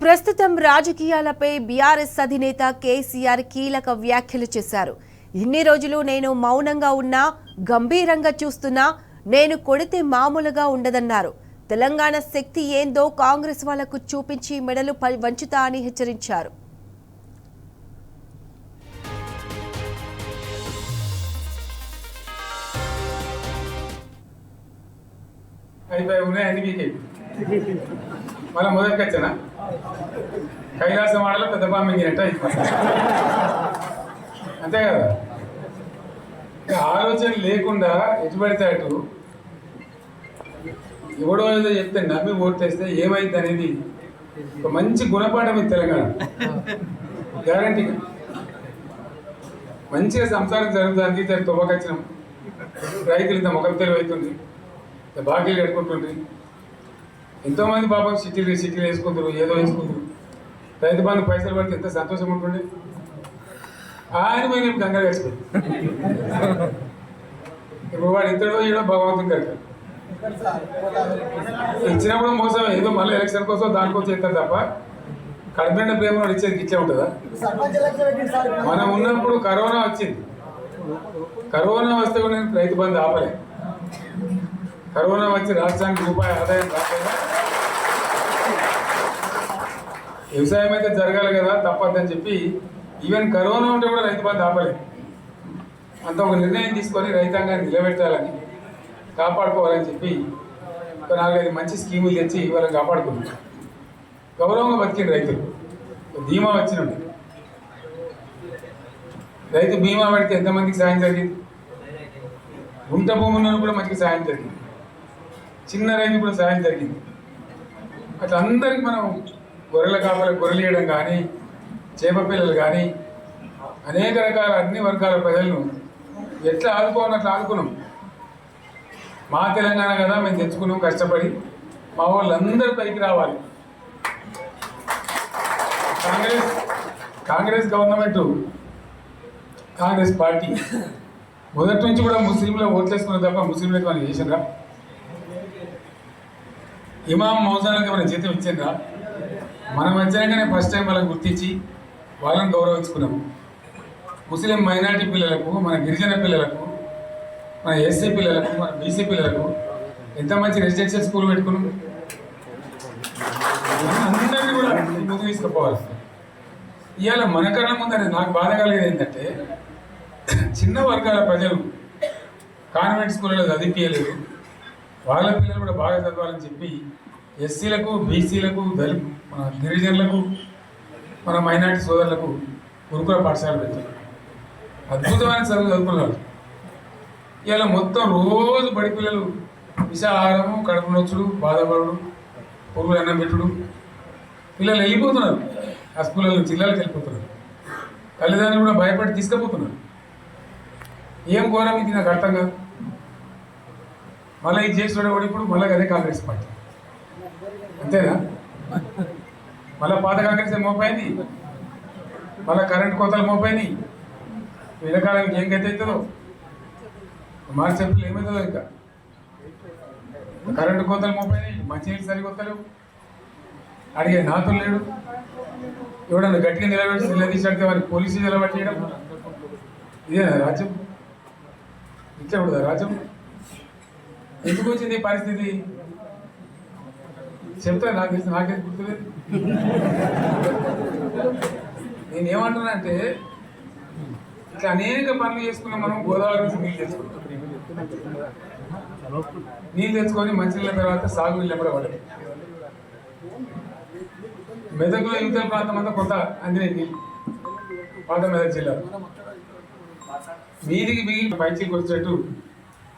ప్రస్తుతం రాజకీయాలపై బీఆర్ఎస్ అధినేత కేసీఆర్ కీలక వ్యాఖ్యలు చేశారు. ఇన్ని రోజులు నేను మౌనంగా ఉన్నా, గంభీరంగా చూస్తున్నా, నేను కొడితే మామూలుగా ఉండదన్నారు. తెలంగాణ శక్తి ఏందో కాంగ్రెస్ వాళ్లకు చూపించి మెడలు వంచుతా అని హెచ్చరించారు. మళ్ళీ మొదటికి వచ్చానా కైలాసం ఆడలో పెద్ద బామ్మింగినట్ట అంతే కదా. ఆలోచన లేకుండా ఎటు పడితే అటు ఎవడో ఏదో చెప్తే నమ్మి ఓటేస్తే ఏమైంది అనేది ఒక మంచి గుణపాఠం ఇది తెలంగాణ. గ్యారంటీగా మంచిగా సంసారం జరుగుతుంది. తువ్వకొచ్చినాం, రైతులు ఇంత ముఖం తెలివైతుంది, బాకీలు కట్టుకుంటుంది. ఎంతోమంది పాపం సిటీలు వేసుకుంటారు, ఏదో వేసుకుంటారు. రైతు బంధు పైసలు పడితే ఎంత సంతోషం ఉంటుండే. ఆయన పోయి గంగా వేసుకోండి. ఇప్పుడు వాడు ఇద్దడో ఏడో భగవంతుని కనుక ఇచ్చినప్పుడు మోసం. ఏదో మళ్ళీ ఎలక్షన్ కోసం దానికోసం ఇస్తారు తప్ప కడుపునిండా ప్రేమ వాడు ఇచ్చేది ఇచ్చే ఉంటుందా? మనం ఉన్నప్పుడు కరోనా వచ్చింది. కరోనా వస్తే కూడా నేను రైతు బంధు ఆపలే. కరోనా వచ్చి రాష్ట్రానికి రూపాయి ఆదాయం రాకుండా వ్యవసాయం అయితే జరగాలి కదా, తప్పద్దని చెప్పి ఈవెన్ కరోనా ఉంటే కూడా రైతు బంధు ఆపలేదు. అంత ఒక నిర్ణయం తీసుకొని రైతాంగాన్ని నిలబెట్టాలని, కాపాడుకోవాలని చెప్పి ఒక 4-5 మంచి స్కీములు తెచ్చి వాళ్ళని కాపాడుకున్నారు. గౌరవంగా బతికిన రైతులు బీమా వచ్చినండి. రైతు బీమా పడితే ఎంతమందికి సాయం జరిగింది? గుంట భూములను కూడా మంచిగా సాయం జరిగింది. చిన్న రైతు కూడా సాయం జరిగింది. అట్లా అందరికి మనం గొర్రెల కాపలకు గొర్రెలు ఇవ్వడం కానీ, చేప పిల్లలు కానీ, అనేక రకాల అన్ని వర్గాల ప్రజలను ఎట్లా ఆదుకోవాలని అట్లా ఆదుకున్నాం. మా తెలంగాణ కదా మేము తెచ్చుకున్నాం కష్టపడి. మా వాళ్ళందరూ పైకి రావాలి. కాంగ్రెస్ గవర్నమెంట్, కాంగ్రెస్ పార్టీ మొదటి నుంచి కూడా ముస్లింలు ఓట్లేసుకున్న తప్ప ముస్లింలకు మనం చేసిండ్రా? ఇమాం మౌజాలకు ఏమైనా జీతం ఇచ్చిండ్రా? మనం వచ్చాకనే ఫస్ట్ టైం వాళ్ళని గుర్తించి వాళ్ళని గౌరవించుకున్నాం. ముస్లిం మైనారిటీ పిల్లలకు, మన గిరిజన పిల్లలకు, మన ఎస్సీ పిల్లలకు, మన బీసీ పిల్లలకు ఎంత మంచి రెసిడెన్షియల్ స్కూల్ పెట్టుకున్నాం. అందరినీ కూడా ముందు తీసుకుపోవాలి. ఇవాళ మన కన్నా ముందని నాకు బాధ కలిగేది ఏంటంటే, చిన్న వర్గాల ప్రజలు కాన్వెంట్ స్కూళ్ళలో చదివించలేదు. వాళ్ళ పిల్లలు కూడా బాగా చదవాలని చెప్పి ఎస్సీలకు, బీసీలకు, మన గిరిజనులకు, మన మైనార్టీ సోదరులకు గురుకుల పాఠశాలలు పెట్టారు. అద్భుతమైన చదువు చదువుకున్నారు. ఇవాళ మొత్తం రోజు బడి పిల్లలు విషాహారము, కడుపు నొచ్చుడు, బాధపడుడు, పురుగులు అన్నం పెట్టుడు. పిల్లలు వెళ్ళిపోతున్నారు ఆ స్కూళ్ళలో, జిల్లాలకు వెళ్ళిపోతున్నారు. తల్లిదండ్రులు కూడా భయపడి తీసుకుపోతున్నారు. ఏం ఘోరం ఇది నాకు అర్థం కాదు. మళ్ళీ ఇది చేస్తున్నాడు కూడా ఇప్పుడు మళ్ళీ అదే కాంగ్రెస్ పార్టీ అంతేనా? మళ్ళీ పాత కాంగ్రెస్ మోపైంది, మళ్ళీ కరెంట్ కోతలు మోపైనాయి. వీళ్ళకాలానికి ఏం గతి అవుతుందో మార్చి చెప్పలు ఏమవుతుందో. ఇంకా కరెంటు కోతలు మోపైనాయి, మంచినీళ్ళు సరికొత్తలేవు, అడిగే నాతులు లేడు. ఎవడన్నా గట్టిగా నిలబెట్టి నిలదీసి వారికి పోలీసు నిలబెట్టేయడం. ఇదే రాజ్యం? ఇచ్చకూడదా రాజ్యం? ఎందుకు వచ్చింది ఈ పరిస్థితి చెప్తా. నాకేం గుర్తులేదు. నేనేమంటున్నానంటే, ఇట్లా అనేక పనులు చేసుకున్నాం మనం. గోదావరి నుంచి నీళ్ళు తెచ్చుకుంటాం, నీళ్ళు తెచ్చుకొని మంచినీళ్ళ తర్వాత సాగు నీళ్ళు కూడా పడదు. మెదక్లో యువతల ప్రాంతం అంతా కొంత అందినే నీళ్ళు, పాత మెదక్ జిల్లా మీదికి మిగిలి పైచీకి వచ్చేటట్టు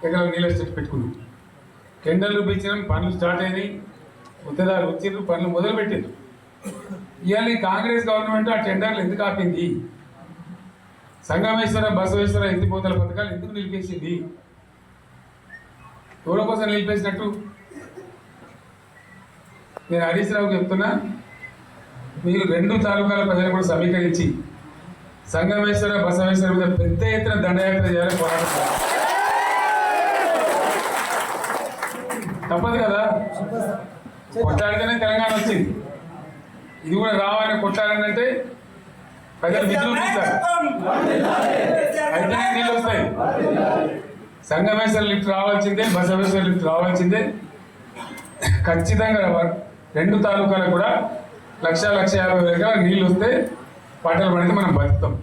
ఎకరాల నీళ్ళ చెట్టు పెట్టుకున్నాం. టెండర్లు పిలిచినాం, పనులు స్టార్ట్ అయినాయి, గుత్తదారులు వచ్చిండ్రు, పనులు మొదలు పెట్టిండ్రు. ఇవాళ ఈ కాంగ్రెస్ గవర్నమెంట్ ఆ టెండర్లు ఎందుకు ఆపింది? సంగమేశ్వర, బసవేశ్వర ఎత్తిపోతల పథకాలు ఎందుకు నిలిపేసింది? ఎవరి కోసం నిలిపేసినట్టు? నేను హరీష్ రావుకి చెప్తున్నా, మీరు 2 తాలూకాల ప్రజలు కూడా సమీకరించి సంగమేశ్వర, బసవేశ్వర మీద పెద్ద ఎత్తున దండయాత్ర చేయాలని పోరాడుతున్నారు. తప్పదు కదా, కొట్లాడితేనే తెలంగాణ వచ్చింది. ఇది కూడా కావాలని కొట్టాలంటే ప్రజలు విజృంభిస్తారు, అయితేనే నీళ్ళు వస్తాయి. సంగమేశ్వర లిఫ్ట్ రావాల్సిందే, బసవేశ్వర లిఫ్ట్ రావాల్సిందే. ఖచ్చితంగా 2 తాలూకాలకు కూడా 1,50,000 నీళ్ళు వస్తే పంటలు పడితే మనం బతుకుతాం.